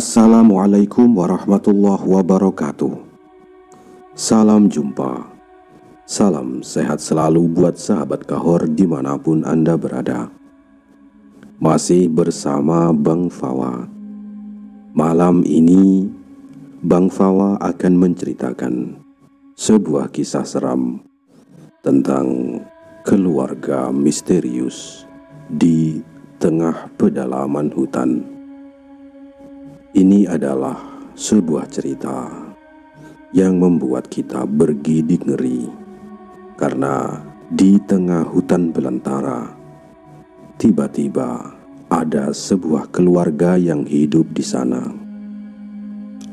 Assalamualaikum warahmatullahi wabarakatuh. Salam jumpa. Salam sehat selalu buat sahabat Kahor dimanapun Anda berada. Masih bersama Bang Fawa. Malam ini Bang Fawa akan menceritakan sebuah kisah seram tentang keluarga misterius di tengah pedalaman hutan. Ini adalah sebuah cerita yang membuat kita bergidik ngeri, karena di tengah hutan belantara tiba-tiba ada sebuah keluarga yang hidup di sana.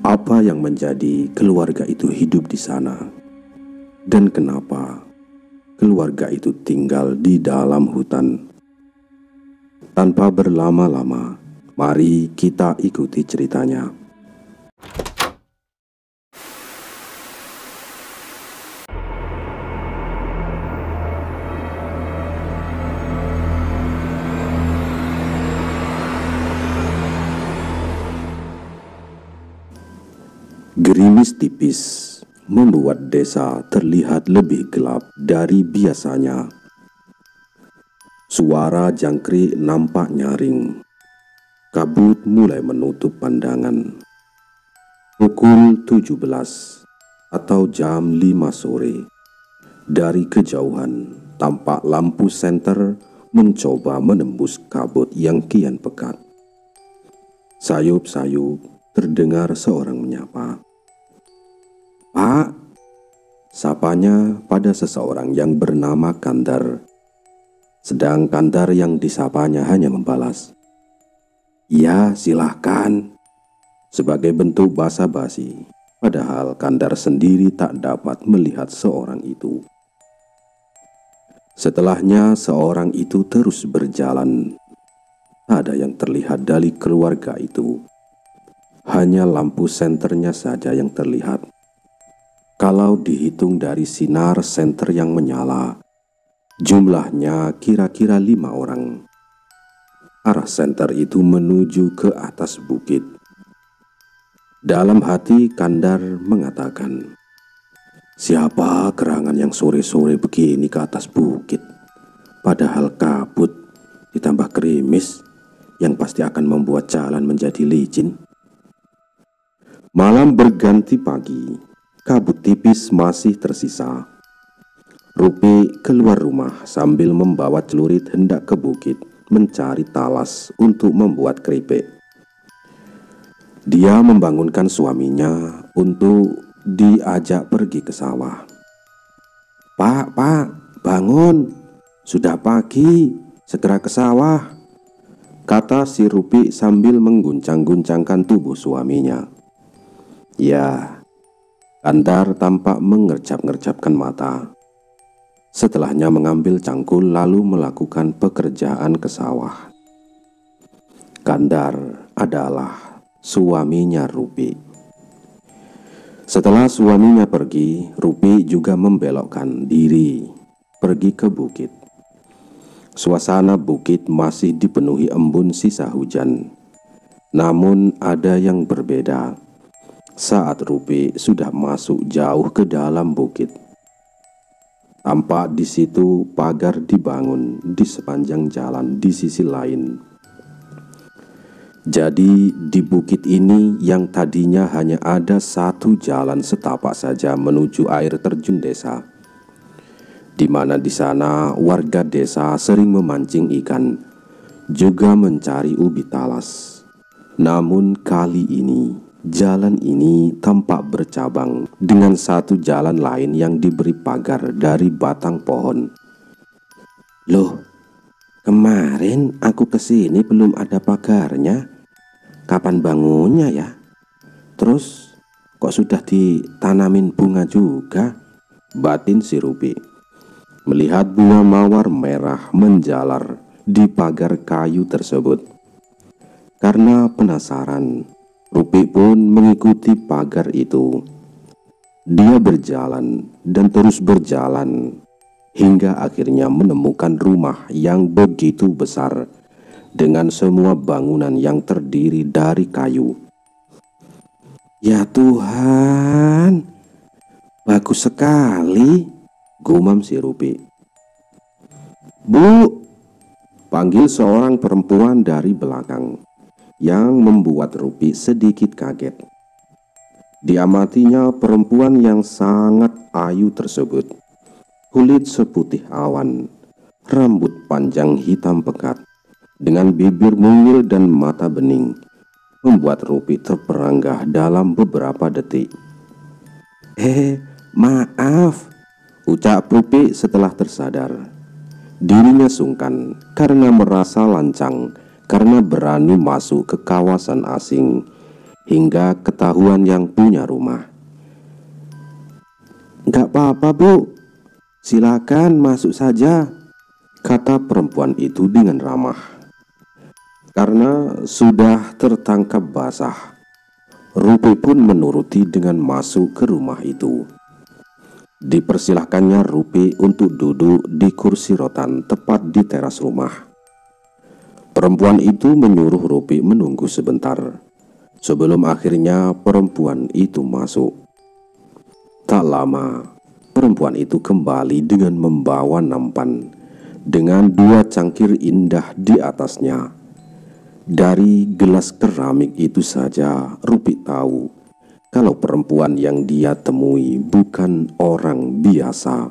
Apa yang menjadi keluarga itu hidup di sana, dan kenapa keluarga itu tinggal di dalam hutan? Tanpa berlama-lama, mari kita ikuti ceritanya. Gerimis tipis membuat desa terlihat lebih gelap dari biasanya. Suara jangkrik nampak nyaring. Kabut mulai menutup pandangan. Pukul 17 atau jam 5 sore. Dari kejauhan tampak lampu senter mencoba menembus kabut yang kian pekat. Sayup-sayup terdengar seorang menyapa. "Pak," sapanya pada seseorang yang bernama Kandar. Sedang Kandar yang disapanya hanya membalas, "Ya, silahkan," sebagai bentuk basa-basi, padahal Kandar sendiri tak dapat melihat seorang itu. Setelahnya seorang itu terus berjalan. Tak ada yang terlihat dari keluarga itu. Hanya lampu senternya saja yang terlihat. Kalau dihitung dari sinar senter yang menyala, jumlahnya kira-kira 5 orang. Arah senter itu menuju ke atas bukit. Dalam hati Kandar mengatakan, "Siapa gerangan yang sore-sore begini ke atas bukit? Padahal kabut ditambah gerimis yang pasti akan membuat jalan menjadi licin." Malam berganti pagi, kabut tipis masih tersisa. Rupi keluar rumah sambil membawa celurit hendak ke bukit mencari talas untuk membuat keripik. Dia membangunkan suaminya untuk diajak pergi ke sawah. Pak, bangun, sudah pagi, segera ke sawah," kata si Rupi sambil mengguncang-guncangkan tubuh suaminya. Ya, Kandar tampak mengerjap-ngerjapkan mata. Setelahnya mengambil cangkul lalu melakukan pekerjaan ke sawah. Kandar adalah suaminya Rupi. Setelah suaminya pergi, Rupi juga membelokkan diri pergi ke bukit. Suasana bukit masih dipenuhi embun sisa hujan. Namun ada yang berbeda saat Rupi sudah masuk jauh ke dalam bukit. Tampak di situ pagar dibangun di sepanjang jalan di sisi lain. Jadi di bukit ini yang tadinya hanya ada satu jalan setapak saja menuju air terjun desa, di mana di sana warga desa sering memancing ikan, juga mencari ubi talas. Namun kali ini jalan ini tampak bercabang dengan satu jalan lain yang diberi pagar dari batang pohon. "Loh, kemarin aku kesini belum ada pagarnya. Kapan bangunnya ya? Terus kok sudah ditanamin bunga juga?" batin si Rupi melihat bunga mawar merah menjalar di pagar kayu tersebut. Karena penasaran, Rupi pun mengikuti pagar itu. Dia berjalan dan terus berjalan hingga akhirnya menemukan rumah yang begitu besar dengan semua bangunan yang terdiri dari kayu. Ya Tuhan, bagus sekali, gumam si Rupi. Bu, panggil seorang perempuan dari belakang, yang membuat Rupi sedikit kaget. Diamatinya perempuan yang sangat ayu tersebut. Kulit seputih awan, rambut panjang hitam pekat, dengan bibir mungil dan mata bening, membuat Rupi terperanggah dalam beberapa detik. Maaf, ucap Rupi setelah tersadar. Dirinya sungkan karena merasa lancang, karena berani masuk ke kawasan asing, hingga ketahuan yang punya rumah. "Gak apa-apa bu, silakan masuk saja," kata perempuan itu dengan ramah. Karena sudah tertangkap basah, Rupi pun menuruti dengan masuk ke rumah itu. Dipersilahkannya Rupi untuk duduk di kursi rotan tepat di teras rumah. Perempuan itu menyuruh Rupi menunggu sebentar, sebelum akhirnya perempuan itu masuk. Tak lama, perempuan itu kembali dengan membawa nampan, dengan 2 cangkir indah di atasnya. Dari gelas keramik itu saja Rupi tahu kalau perempuan yang dia temui bukan orang biasa.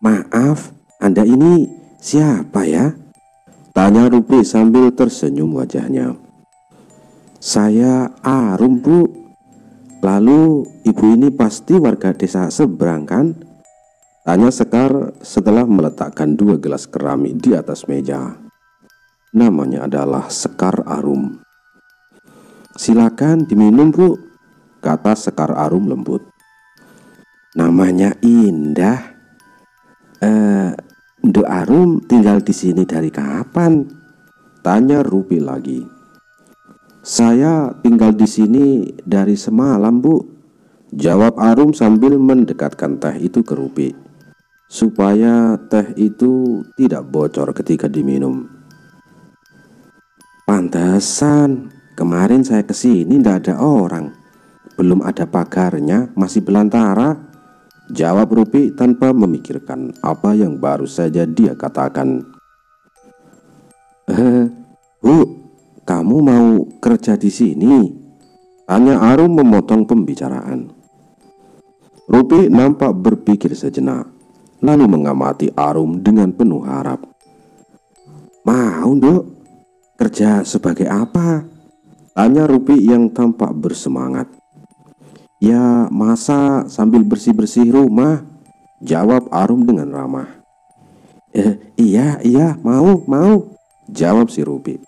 Maaf, Anda ini siapa ya?" tanya Rupi sambil tersenyum wajahnya. "Saya Arum bu. Lalu ibu ini pasti warga desa seberang kan?" tanya Sekar setelah meletakkan 2 gelas keramik di atas meja. Namanya adalah Sekar Arum. "Silakan diminum bu," kata Sekar Arum lembut. "Namanya indah. Nduk Arum tinggal di sini dari kapan?" tanya Rupi lagi. "Saya tinggal di sini dari semalam bu," jawab Arum sambil mendekatkan teh itu ke Rupi, supaya teh itu tidak bocor ketika diminum. "Pantesan kemarin saya kesini tidak ada orang, belum ada pagarnya, masih belantara," jawab Rupi tanpa memikirkan apa yang baru saja dia katakan. Bu, kamu mau kerja di sini?" tanya Arum memotong pembicaraan. Rupi nampak berpikir sejenak, lalu mengamati Arum dengan penuh harap. "Mau Nduk, kerja sebagai apa?" tanya Rupi yang tampak bersemangat. "Ya masak sambil bersih-bersih rumah," jawab Arum dengan ramah. Iya mau," jawab si Rupi.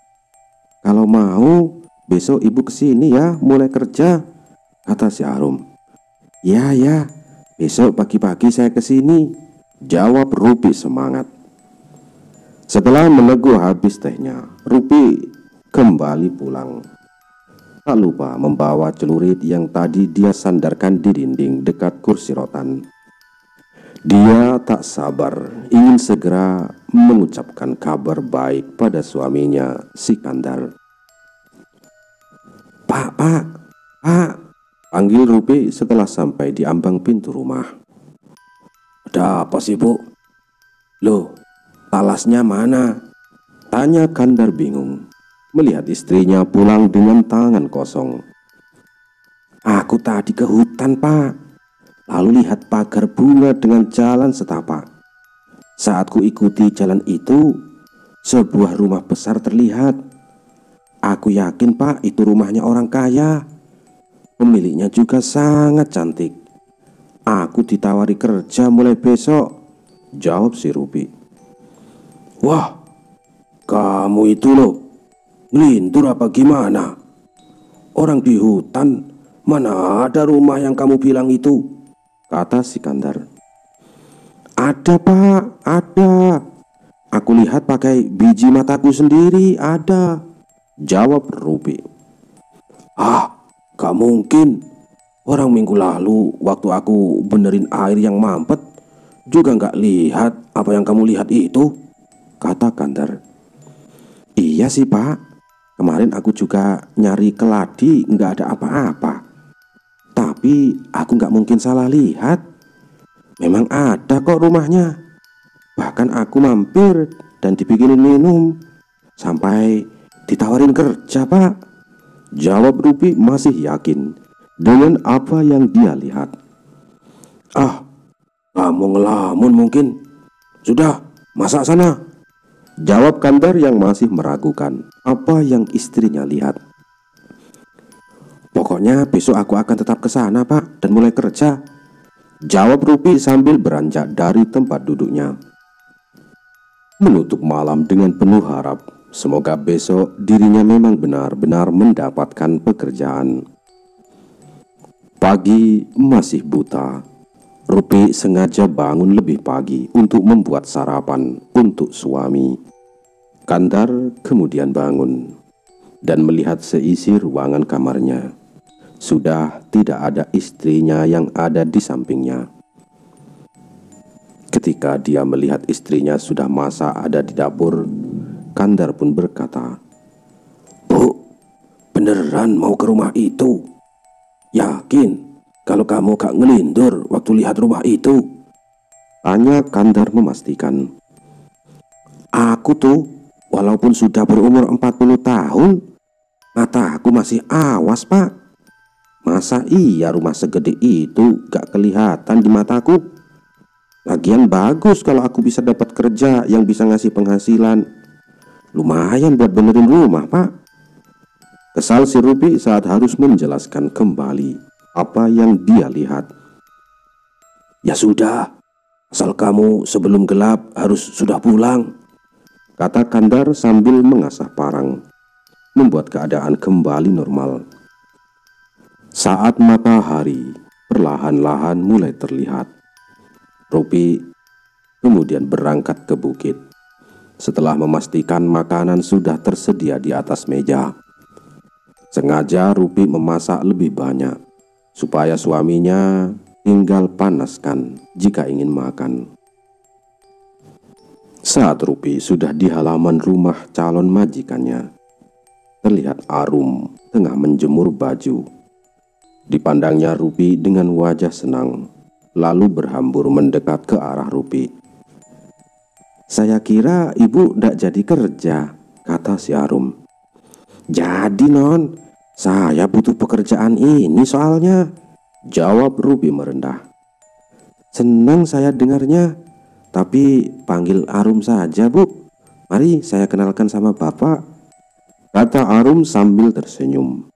"Kalau mau besok ibu kesini ya mulai kerja," kata si Arum. Ya, besok pagi-pagi saya kesini," jawab Rupi semangat. Setelah meneguh habis tehnya, Rupi kembali pulang. Tak lupa membawa celurit yang tadi dia sandarkan di dinding dekat kursi rotan. Dia tak sabar ingin segera mengucapkan kabar baik pada suaminya, Sikandar. Pak, panggil Rupi setelah sampai di ambang pintu rumah. "Ada apa sih bu?" "Loh, talasnya mana?" tanya Kandar bingung melihat istrinya pulang dengan tangan kosong. "Aku tadi ke hutan pak, lalu lihat pagar bunga dengan jalan setapak. Saat ku ikuti jalan itu, sebuah rumah besar terlihat. Aku yakin pak itu rumahnya orang kaya. Pemiliknya juga sangat cantik. Aku ditawari kerja mulai besok," jawab si Rupi. "Wah, kamu itu loh, ngelintur apa gimana? Orang di hutan mana ada rumah yang kamu bilang itu?" kata Sikandar. "Ada pak, ada. Aku lihat pakai biji mataku sendiri, ada," jawab Rupi. Gak mungkin. Orang minggu lalu waktu aku benerin air yang mampet juga gak lihat apa yang kamu lihat itu," kata Kandar. "Iya sih pak, Kemarin aku juga nyari keladi, nggak ada apa-apa. Tapi aku nggak mungkin salah lihat. Memang ada kok rumahnya. Bahkan aku mampir dan dibikinin minum. Sampai ditawarin kerja, Pak. Jawab Rupi masih yakin dengan apa yang dia lihat. Ah, kamu ngelamun mungkin. Sudah, masak sana. Jawab Kandar yang masih meragukan apa yang istrinya lihat. Pokoknya besok aku akan tetap ke sana, Pak, dan mulai kerja. Jawab Rupi sambil beranjak dari tempat duduknya. Menutup malam dengan penuh harap, semoga besok dirinya memang benar-benar mendapatkan pekerjaan. Pagi masih buta. Rupi sengaja bangun lebih pagi untuk membuat sarapan untuk suami. Kandar kemudian bangun dan melihat seisi ruangan kamarnya. Sudah tidak ada istrinya yang ada di sampingnya. Ketika dia melihat istrinya sudah masak ada di dapur, Kandar pun berkata, "Bu, beneran mau ke rumah itu? Yakin kalau kamu gak ngelindur waktu lihat rumah itu?" Tanya Kandar memastikan. "Aku tuh walaupun sudah berumur 40 tahun, mata aku masih awas, Pak. Masa iya rumah segede itu gak kelihatan di mataku? Lagian bagus kalau aku bisa dapat kerja yang bisa ngasih penghasilan. Lumayan buat benerin rumah, Pak." Kesal si Rupi saat harus menjelaskan kembali apa yang dia lihat. "Ya sudah, asal kamu sebelum gelap harus sudah pulang," kata Kandar sambil mengasah parang, membuat keadaan kembali normal. Saat matahari perlahan-lahan mulai terlihat, Rupi kemudian berangkat ke bukit. Setelah memastikan makanan sudah tersedia di atas meja, sengaja Rupi memasak lebih banyak supaya suaminya tinggal panaskan jika ingin makan. Saat Rupi sudah di halaman rumah calon majikannya, terlihat Arum tengah menjemur baju. Dipandangnya Rupi dengan wajah senang, lalu berhambur mendekat ke arah Rupi. "Saya kira ibu ndak jadi kerja," kata si Arum. "Jadi non, saya butuh pekerjaan ini soalnya," jawab Rupi merendah. "Senang saya dengarnya, tapi panggil Arum saja, Bu. Mari saya kenalkan sama Bapak," kata Arum sambil tersenyum.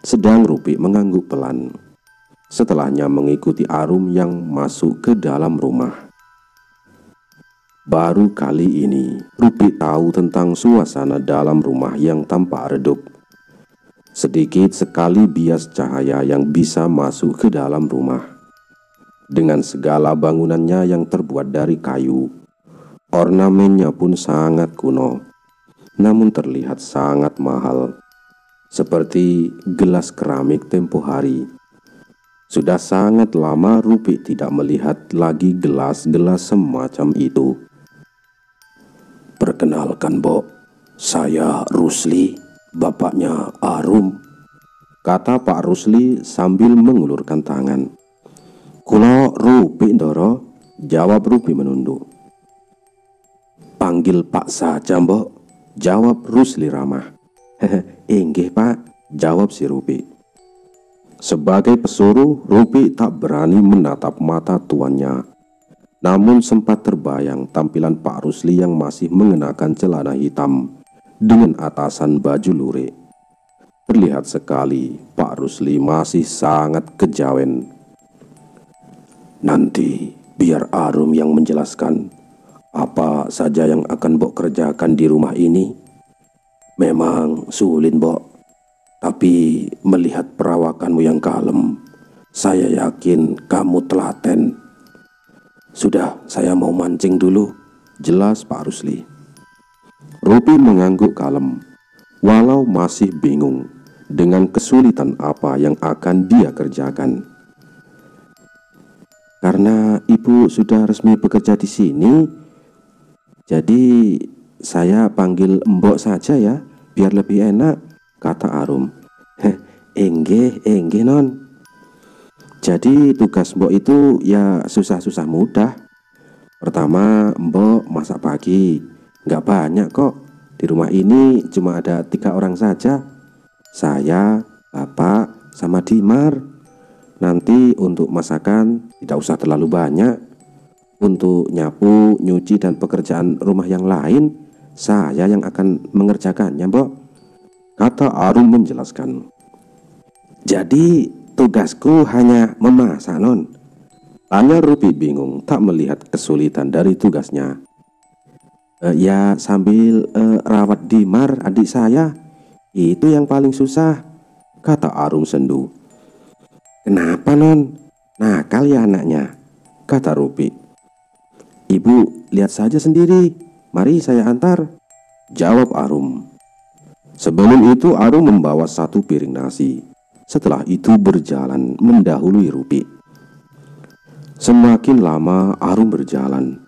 Sedang Rupi mengangguk pelan. Setelahnya mengikuti Arum yang masuk ke dalam rumah. Baru kali ini Rupi tahu tentang suasana dalam rumah yang tampak redup. Sedikit sekali bias cahaya yang bisa masuk ke dalam rumah. Dengan segala bangunannya yang terbuat dari kayu, ornamennya pun sangat kuno, namun terlihat sangat mahal, seperti gelas keramik tempo hari. Sudah sangat lama Rupi tidak melihat lagi gelas-gelas semacam itu. "Perkenalkan, Bok, saya Rusli, bapaknya Arum," kata Pak Rusli sambil mengulurkan tangan. "Kulo Rupi Ndoro," jawab Rupi menunduk. "Panggil Pak saja, Mbok," jawab Rusli ramah. "Inggih, Pak," jawab si Rupi. Sebagai pesuruh, Rupi tak berani menatap mata tuannya. Namun sempat terbayang tampilan Pak Rusli yang masih mengenakan celana hitam dengan atasan baju lurik. Terlihat sekali Pak Rusli masih sangat kejawen. "Nanti biar Arum yang menjelaskan apa saja yang akan Bok kerjakan di rumah ini. Memang sulit, Bok, tapi melihat perawakanmu yang kalem, saya yakin kamu telaten. Sudah, saya mau mancing dulu," jelas Pak Rusli. Rupi mengangguk kalem, walau masih bingung dengan kesulitan apa yang akan dia kerjakan. "Karena ibu sudah resmi bekerja di sini, jadi saya panggil Mbok saja ya," biar lebih enak, kata Arum. Heh, enggih non. Jadi tugas mbok itu ya susah-susah mudah. Pertama, mbok masak pagi. Nggak banyak kok. Di rumah ini cuma ada 3 orang saja. Saya, bapak, sama Dimar. Nanti untuk masakan tidak usah terlalu banyak. Untuk nyapu, nyuci, dan pekerjaan rumah yang lain, saya yang akan mengerjakannya, mbok, kata Arum menjelaskan. Jadi tugasku hanya memasak, non? Tanya Rupi bingung tak melihat kesulitan dari tugasnya. Ya sambil rawat Dimar adik saya, itu yang paling susah, kata Arum sendu. Kenapa, non? Nakal ya anaknya, kata Rupi. Ibu lihat saja sendiri, mari saya antar, jawab Arum. Sebelum itu Arum membawa 1 piring nasi. Setelah itu berjalan mendahului Rupi. Semakin lama Arum berjalan,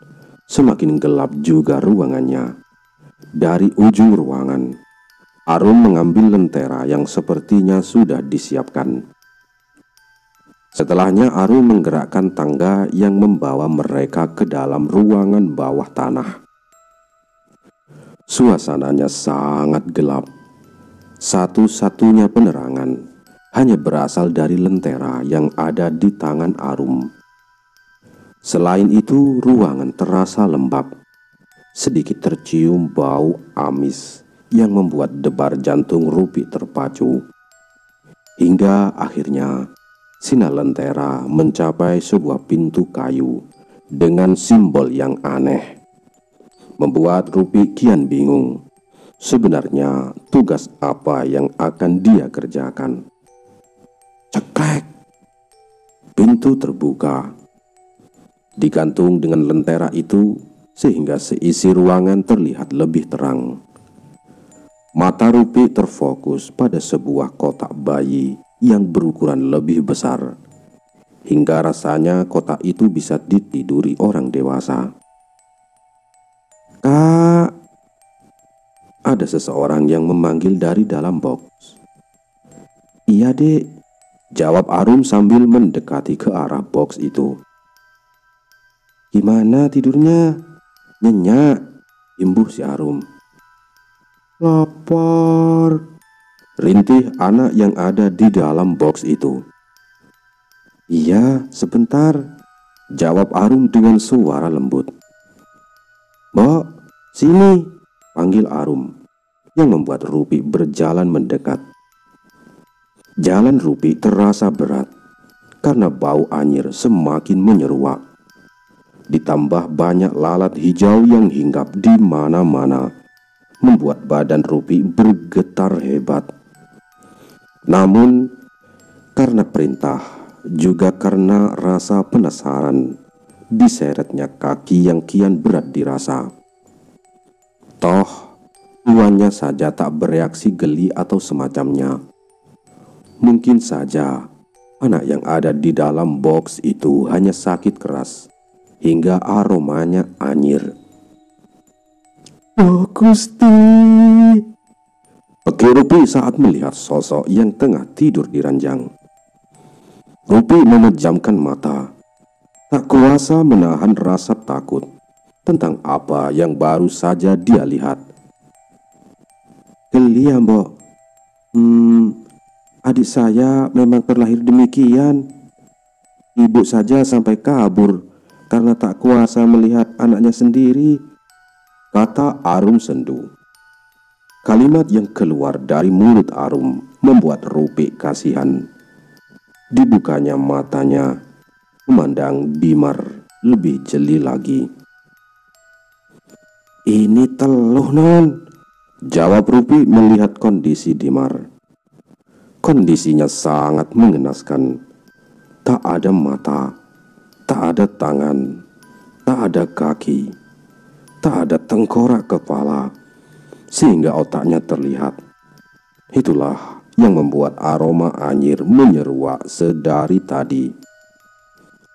semakin gelap juga ruangannya. Dari ujung ruangan, Arum mengambil lentera yang sepertinya sudah disiapkan. Setelahnya Arum menggerakkan tangga yang membawa mereka ke dalam ruangan bawah tanah. Suasananya sangat gelap. Satu-satunya penerangan hanya berasal dari lentera yang ada di tangan Arum. Selain itu, ruangan terasa lembab. Sedikit tercium bau amis yang membuat debar jantung Rupi terpacu. Hingga akhirnya sinar lentera mencapai sebuah pintu kayu dengan simbol yang aneh. Membuat Rupi kian bingung. Sebenarnya tugas apa yang akan dia kerjakan? Cekrek! Pintu terbuka. Digantung dengan lentera itu sehingga seisi ruangan terlihat lebih terang. Mata Rupi terfokus pada sebuah kotak bayi yang berukuran lebih besar, hingga rasanya kotak itu bisa ditiduri orang dewasa. Kak, ada seseorang yang memanggil dari dalam box. Iya dek, jawab Arum sambil mendekati ke arah box itu. Gimana tidurnya? Nyenyak, imbuh si Arum. Lapar, rintih anak yang ada di dalam box itu. Iya, sebentar, jawab Arum dengan suara lembut. Mbok, sini, panggil Arum, yang membuat Rupi berjalan mendekat. Jalan Rupi terasa berat karena bau anyir semakin menyeruak. Ditambah banyak lalat hijau yang hinggap di mana-mana, membuat badan Rupi bergetar hebat. Namun, karena perintah, juga karena rasa penasaran, diseretnya kaki yang kian berat dirasa. Toh, tuannya saja tak bereaksi geli atau semacamnya. Mungkin saja anak yang ada di dalam box itu hanya sakit keras, hingga aromanya anyir. Oh Gusti, pekik Rupi saat melihat sosok yang tengah tidur di ranjang. Rupi memejamkan mata, tak kuasa menahan rasa takut tentang apa yang baru saja dia lihat. Geli ya mbok, adik saya memang terlahir demikian. Ibu saja sampai kabur karena tak kuasa melihat anaknya sendiri, kata Arum sendu. Kalimat yang keluar dari mulut Arum membuat Rupi kasihan. Dibukanya matanya, memandang Dimar lebih jeli lagi. Ini teluh non, jawab Rupi melihat kondisi Dimar. Kondisinya sangat mengenaskan. Tak ada mata, tak ada tangan, tak ada kaki, tak ada tengkorak kepala, sehingga otaknya terlihat. Itulah yang membuat aroma anyir menyeruak sedari tadi.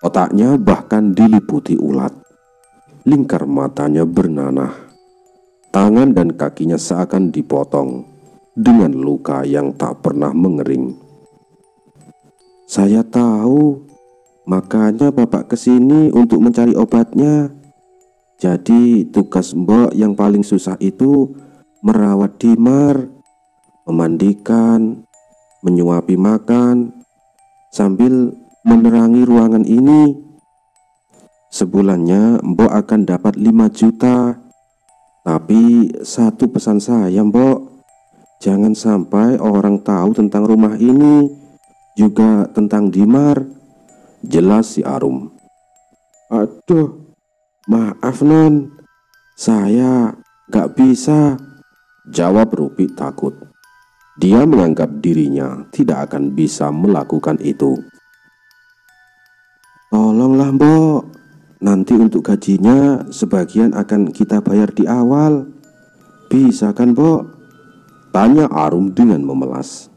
Otaknya bahkan diliputi ulat. Lingkar matanya bernanah. Tangan dan kakinya seakan dipotong, dengan luka yang tak pernah mengering. "Saya tahu, makanya Bapak kesini untuk mencari obatnya. Jadi tugas Mbok yang paling susah itu merawat Dimar, memandikan, menyuapi makan, sambil menerangi ruangan ini. Sebulannya Mbok akan dapat 5 juta. Tapi satu pesan saya Mbok, jangan sampai orang tahu tentang rumah ini, juga tentang Dimar," jelas si Arum. "Aduh, maaf Non, saya gak bisa," jawab Rupi takut. Dia menganggap dirinya tidak akan bisa melakukan itu. "Tolonglah Mbok, nanti untuk gajinya sebagian akan kita bayar di awal. Bisa kan Mbok?" tanya Arum dengan memelas.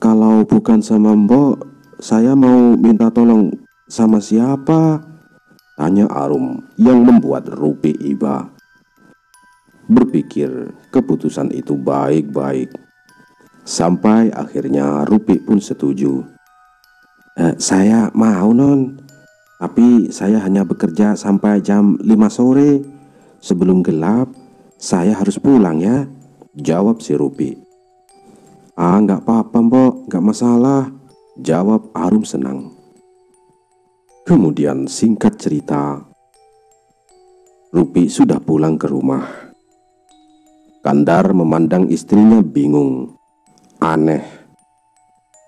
"Kalau bukan sama Mbok, saya mau minta tolong sama siapa?" tanya Arum yang membuat Rupi iba. Berpikir keputusan itu baik-baik, sampai akhirnya Rupi pun setuju. Saya mau Non, tapi saya hanya bekerja sampai jam 5 sore. Sebelum gelap saya harus pulang ya," jawab si Rupi. Nggak apa-apa Mbok, nggak masalah," jawab Arum senang. Kemudian singkat cerita, Rupi sudah pulang ke rumah. Kandar memandang istrinya bingung, aneh.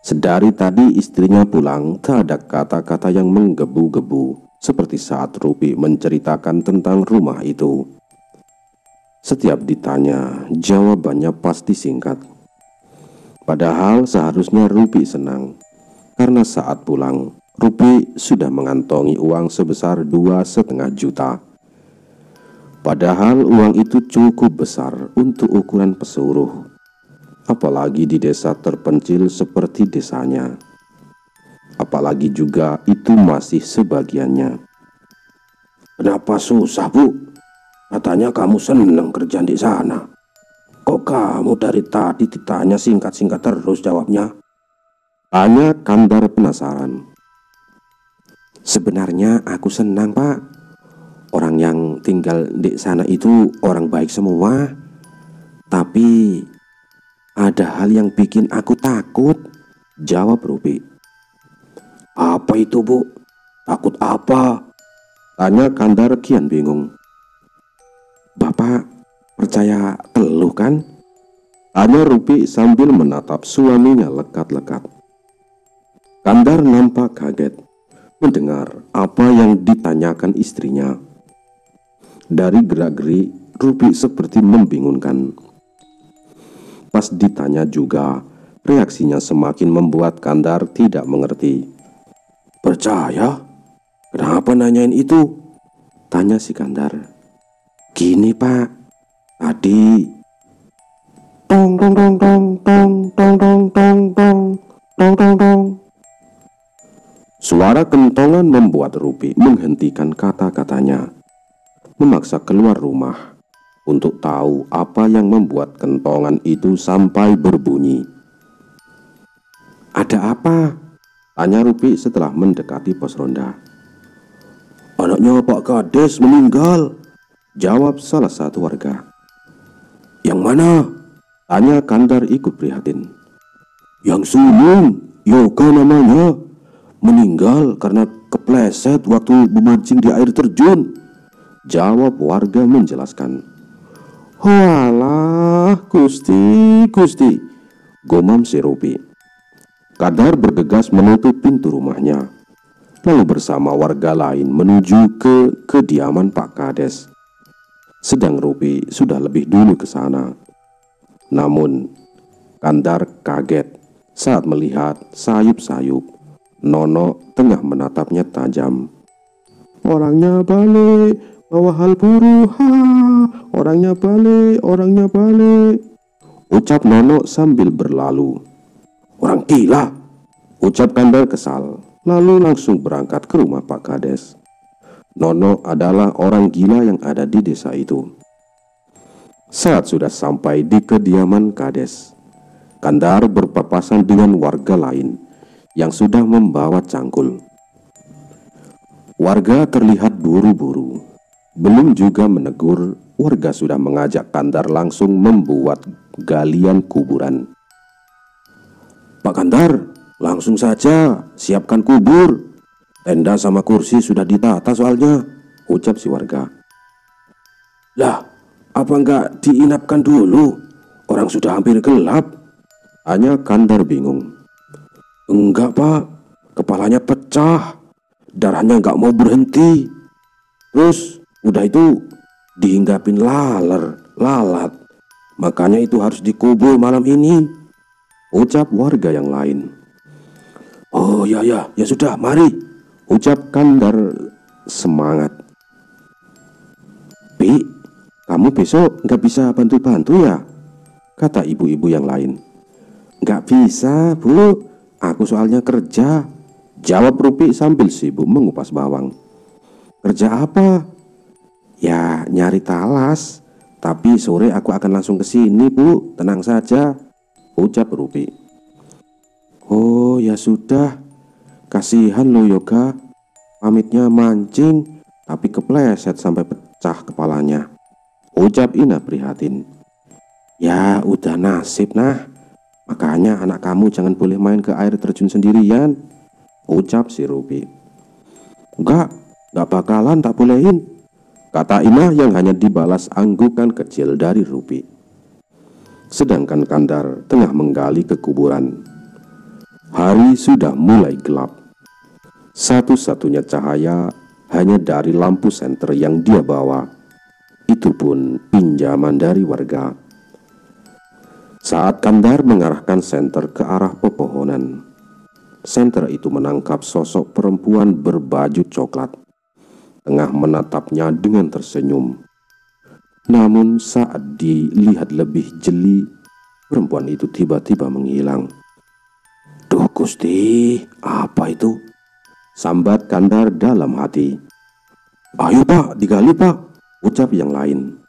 Sedari tadi istrinya pulang, tak ada kata-kata yang menggebu-gebu seperti saat Rupi menceritakan tentang rumah itu. Setiap ditanya, jawabannya pasti singkat. Padahal seharusnya Rupi senang, karena saat pulang, Rupi sudah mengantongi uang sebesar 2,5 juta. Padahal uang itu cukup besar untuk ukuran pesuruh, apalagi di desa terpencil seperti desanya. Apalagi juga itu masih sebagiannya. "Kenapa susah Bu? Katanya kamu seneng kerja di sana. Kok kamu dari tadi ditanya singkat-singkat terus jawabnya?" tanya Kandar penasaran. "Sebenarnya aku senang Pak. Orang yang tinggal di sana itu orang baik semua. Tapi ada hal yang bikin aku takut," jawab Rupi. "Apa itu Bu? Takut apa?" tanya Kandar kian bingung. "Bapak percaya teluh kan?" tanya Rupi sambil menatap suaminya lekat-lekat. Kandar nampak kaget mendengar apa yang ditanyakan istrinya. Dari gerak-gerik Rupi seperti membingungkan. Pas ditanya juga, reaksinya semakin membuat Kandar tidak mengerti. "Percaya? Kenapa nanyain itu?" tanya si Kandar. "Gini Pak, tadi tong tong tong tong tong tong tong tong tong tong tong tong." Suara kentongan membuat Rupi menghentikan kata-katanya, memaksa keluar rumah untuk tahu apa yang membuat kentongan itu sampai berbunyi. "Ada apa?" tanya Rupi setelah mendekati pos ronda. "Anaknya Pak Kades meninggal," jawab salah satu warga. "Yang mana?" tanya Kandar ikut prihatin. "Yang sulung, Yoga namanya. Meninggal karena kepleset waktu memancing di air terjun," jawab warga menjelaskan. "Walah, Gusti, Gusti," gumam si Rupi. Kandar bergegas menutup pintu rumahnya, lalu bersama warga lain menuju ke kediaman Pak Kades. Sedang Rupi sudah lebih dulu ke sana. Namun Kandar kaget saat melihat sayup-sayup Nono tengah menatapnya tajam. "Orangnya balik, bawa hal buru, ha, orangnya balik," ucap Nono sambil berlalu. "Orang gila," ucap Kandar kesal, lalu langsung berangkat ke rumah Pak Kades. Nono adalah orang gila yang ada di desa itu. Saat sudah sampai di kediaman Kades, Kandar berpapasan dengan warga lain yang sudah membawa cangkul. Warga terlihat buru-buru. Belum juga menegur, warga sudah mengajak Kandar langsung membuat galian kuburan. "Pak Kandar, langsung saja siapkan kubur. Tenda sama kursi sudah ditata soalnya," ucap si warga. "Lah, apa enggak diinapkan dulu? Orang sudah hampir gelap," tanya Kandar bingung. "Enggak pak, kepalanya pecah, darahnya enggak mau berhenti. Terus udah itu dihinggapin lalat. Makanya itu harus dikubur malam ini," ucap warga yang lain. "Oh ya sudah, mari," ucap Kandar semangat. "Pi, kamu besok nggak bisa bantu-bantu ya?" kata ibu-ibu yang lain. "Nggak bisa bu, aku soalnya kerja," jawab Rupi sambil sibuk mengupas bawang. "Kerja apa?" "Ya nyari talas, tapi sore aku akan langsung ke sini bu, tenang saja," ucap Rupi. "Oh ya sudah, kasihan lo Yoga, pamitnya mancing tapi kepleset sampai pecah kepalanya," ucap Ina prihatin. "Ya udah nasib nah, makanya anak kamu jangan boleh main ke air terjun sendirian," ucap si Rupi. Enggak bakalan tak bolehin," kata Ina yang hanya dibalas anggukan kecil dari Rupi. Sedangkan Kandar tengah menggali ke kuburan. Hari sudah mulai gelap. Satu-satunya cahaya hanya dari lampu senter yang dia bawa. Itu pun pinjaman dari warga. Saat Kandar mengarahkan senter ke arah pepohonan, senter itu menangkap sosok perempuan berbaju coklat, tengah menatapnya dengan tersenyum. Namun saat dilihat lebih jeli, perempuan itu tiba-tiba menghilang. "Duh Gusti, apa itu?" sambat Kandar dalam hati. "Ayo pak, digali pak," ucap yang lain.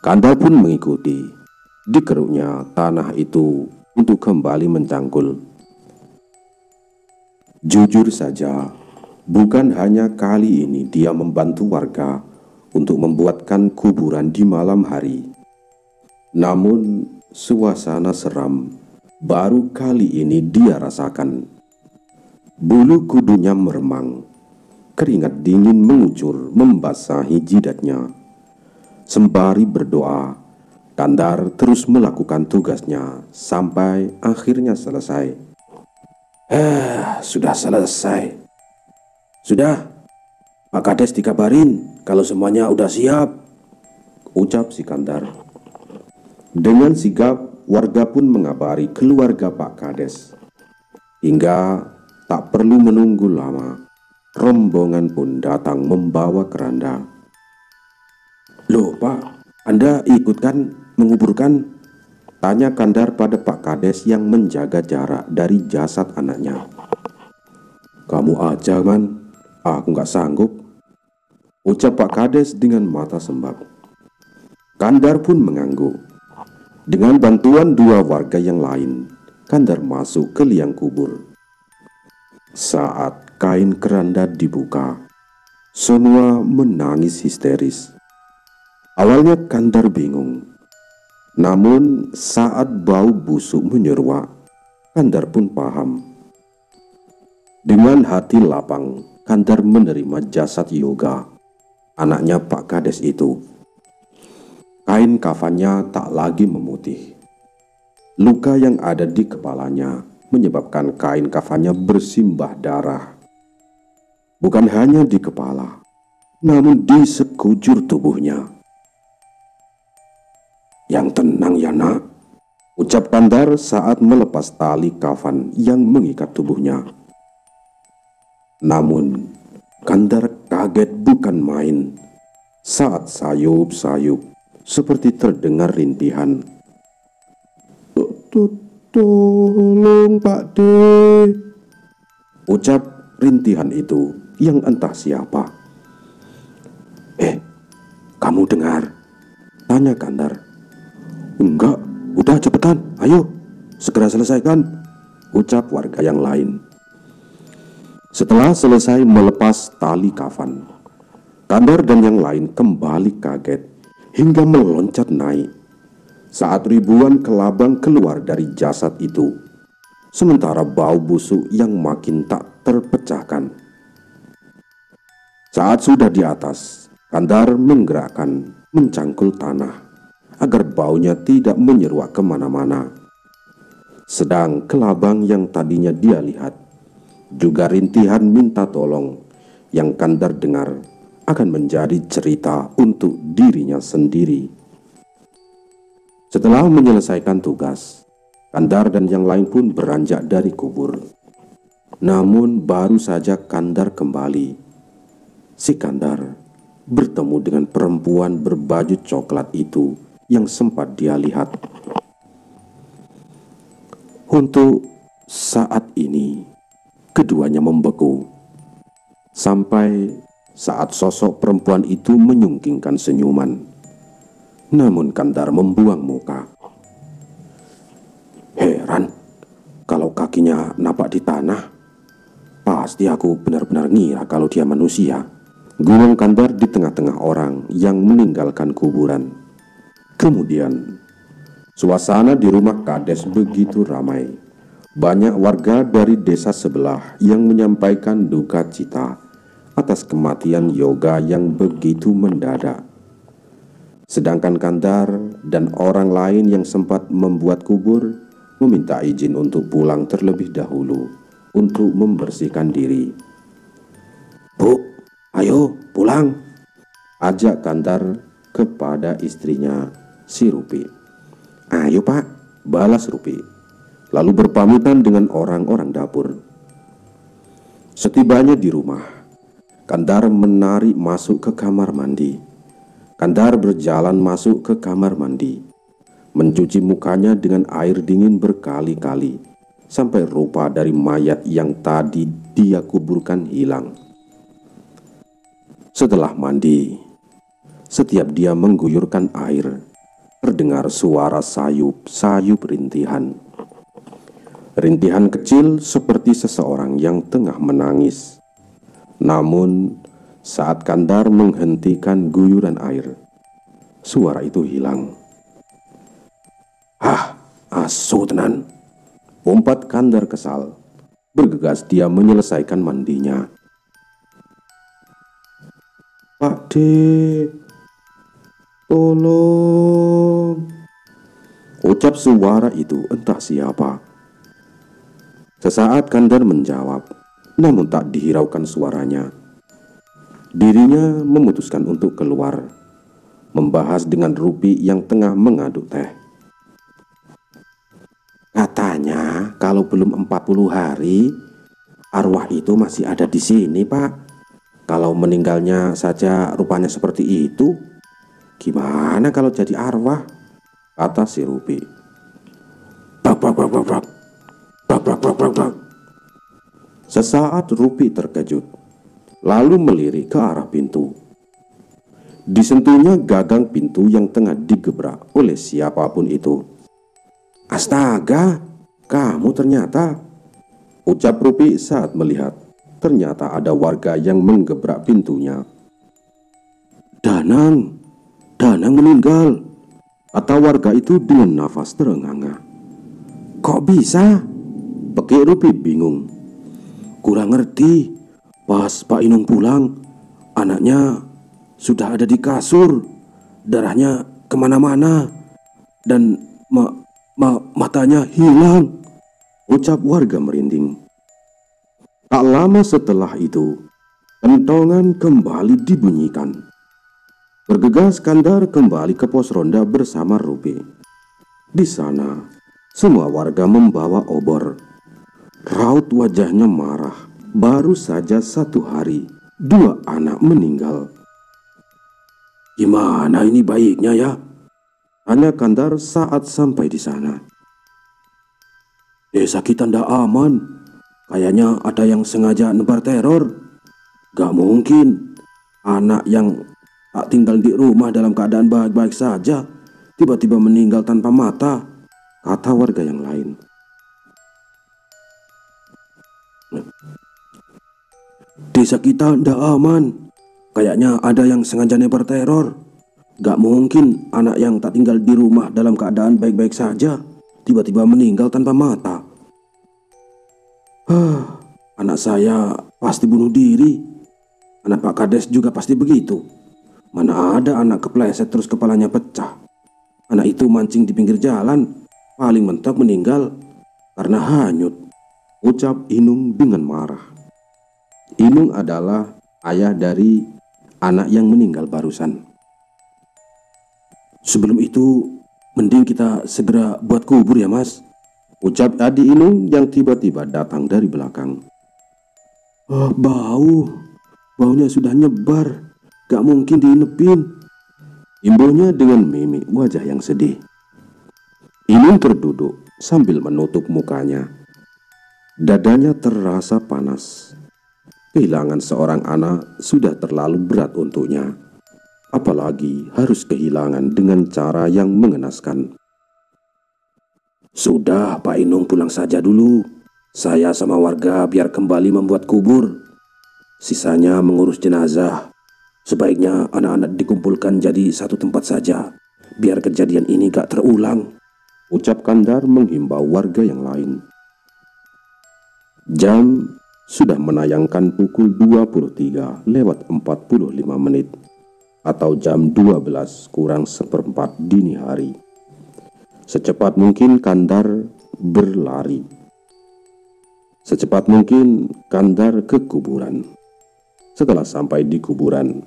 Kandar pun mengikuti. Dikeruknya tanah itu untuk kembali mencangkul. Jujur saja, bukan hanya kali ini dia membantu warga untuk membuatkan kuburan di malam hari. Namun suasana seram baru kali ini dia rasakan. Bulu kudunya meremang, keringat dingin mengucur membasahi jidatnya. Sembari berdoa, Kandar terus melakukan tugasnya sampai akhirnya selesai. Sudah selesai. Sudah, Pak Kades dikabarin kalau semuanya udah siap," ucap si Kandar. Dengan sigap, warga pun mengabari keluarga Pak Kades. Hingga tak perlu menunggu lama, rombongan pun datang membawa keranda. "Loh Pak, Anda ikut kan menguburkan?" tanya Kandar pada Pak Kades yang menjaga jarak dari jasad anaknya. "Kamu aja man, aku nggak sanggup," ucap Pak Kades dengan mata sembab. Kandar pun mengangguk. Dengan bantuan dua warga yang lain, Kandar masuk ke liang kubur. Saat kain keranda dibuka, semua menangis histeris. Awalnya Kandar bingung, namun saat bau busuk menyeruak, Kandar pun paham. Dengan hati lapang, Kandar menerima jasad Yoga, anaknya Pak Kades itu. Kain kafannya tak lagi memutih. Luka yang ada di kepalanya menyebabkan kain kafannya bersimbah darah. Bukan hanya di kepala, namun di sekujur tubuhnya. "Yang tenang ya nak," ucap Kandar saat melepas tali kafan yang mengikat tubuhnya. Namun Kandar kaget bukan main saat sayup-sayup seperti terdengar rintihan. Tolong Pak De," ucap rintihan itu yang entah siapa. Kamu dengar?" tanya Kandar. "Enggak, udah cepetan, ayo, segera selesaikan," ucap warga yang lain. Setelah selesai melepas tali kafan, Kandar dan yang lain kembali kaget hingga meloncat naik saat ribuan kelabang keluar dari jasad itu, sementara bau busuk yang makin tak terpecahkan. Saat sudah di atas, Kandar menggerakkan mencangkul tanah agar baunya tidak menyeruak kemana-mana. Sedang kelabang yang tadinya dia lihat juga rintihan minta tolong yang Kandar dengar akan menjadi cerita untuk dirinya sendiri. Setelah menyelesaikan tugas, Kandar dan yang lain pun beranjak dari kubur. Namun baru saja Kandar kembali, si Kandar bertemu dengan perempuan berbaju coklat itu yang sempat dia lihat. Untuk saat ini keduanya membeku, sampai saat sosok perempuan itu menyungkingkan senyuman. Namun Kandar membuang muka. Heran, kalau kakinya napak di tanah, pasti aku benar-benar ngira kalau dia manusia. Gumam Kandar di tengah-tengah orang yang meninggalkan kuburan. Kemudian suasana di rumah Kades begitu ramai. Banyak warga dari desa sebelah yang menyampaikan duka cita atas kematian Yoga yang begitu mendadak. Sedangkan Kandar dan orang lain yang sempat membuat kubur meminta izin untuk pulang terlebih dahulu untuk membersihkan diri. "Bu, ayo pulang," ajak Kandar kepada istrinya, si Rupi. "Ayo Pak," balas Rupi, lalu berpamitan dengan orang-orang dapur. Setibanya di rumah, Kandar menarik masuk ke kamar mandi. Kandar berjalan masuk ke kamar mandi, mencuci mukanya dengan air dingin berkali-kali sampai rupa dari mayat yang tadi dia kuburkan hilang. Setelah mandi, setiap dia mengguyurkan air, terdengar suara sayup-sayup rintihan. Rintihan kecil seperti seseorang yang tengah menangis. Namun saat Kandar menghentikan guyuran air, suara itu hilang. "Hah, asu tenan," umpat Kandar kesal. Bergegas dia menyelesaikan mandinya. "Pak De, tolong," ucap suara itu entah siapa. Sesaat Kandar menjawab, namun tak dihiraukan suaranya. Dirinya memutuskan untuk keluar, membahas dengan Rupi yang tengah mengaduk teh. "Katanya kalau belum 40 hari, arwah itu masih ada di sini, Pak. Kalau meninggalnya saja rupanya seperti itu, gimana kalau jadi arwah?" kata si Rupi. "Brak, brak, brak, brak, brak. Brak, brak, brak, brak, brak." Sesaat Rupi terkejut, lalu melirik ke arah pintu. Disentuhnya gagang pintu yang tengah digebrak oleh siapapun itu. "Astaga, kamu ternyata," ucap Rupi saat melihat ternyata ada warga yang menggebrak pintunya. Danang meninggal," kata warga itu dengan nafas terenganga. "Kok bisa?" Pekik Rupi bingung. "Kurang ngerti, pas Pak Inung pulang, anaknya sudah ada di kasur, darahnya kemana-mana, dan matanya hilang," ucap warga merinding. Tak lama setelah itu, kentongan kembali dibunyikan. Bergegas Kandar kembali ke pos ronda bersama Rupi. Di sana, semua warga membawa obor. Raut wajahnya marah. Baru saja 1 hari, 2 anak meninggal. "Gimana ini baiknya ya?" tanya Kandar saat sampai di sana. "Desa kita ndak aman. Kayaknya ada yang sengaja nebar teror. Gak mungkin anak yang tak tinggal di rumah dalam keadaan baik-baik saja tiba-tiba meninggal tanpa mata, kata warga yang lain. Desa kita ndak aman. Kayaknya ada yang sengaja nebar teror. Gak mungkin anak yang tak tinggal di rumah dalam keadaan baik-baik saja tiba-tiba meninggal tanpa mata. Anak saya pasti bunuh diri. Anak Pak Kades juga pasti begitu. Mana ada anak kepleset terus kepalanya pecah. Anak itu mancing di pinggir jalan, paling mentok meninggal karena hanyut, ucap Inung dengan marah. Inung adalah ayah dari anak yang meninggal barusan. Sebelum itu, mending kita segera buat kubur ya mas, ucap adik Inung yang tiba-tiba datang dari belakang. Baunya sudah nyebar, gak mungkin diinepin, imbuhnya dengan mimik wajah yang sedih. Inung terduduk sambil menutup mukanya. Dadanya terasa panas. Kehilangan seorang anak sudah terlalu berat untuknya, apalagi harus kehilangan dengan cara yang mengenaskan. Sudah, Pak Inung pulang saja dulu. Saya sama warga biar kembali membuat kubur. Sisanya mengurus jenazah. Sebaiknya anak-anak dikumpulkan jadi satu tempat saja, biar kejadian ini gak terulang, ucap Kandar menghimbau warga yang lain. Jam sudah menayangkan pukul 23 lewat 45 menit atau jam 12 kurang seperempat dini hari. Secepat mungkin Kandar berlari. Secepat mungkin Kandar ke kuburan. Setelah sampai di kuburan,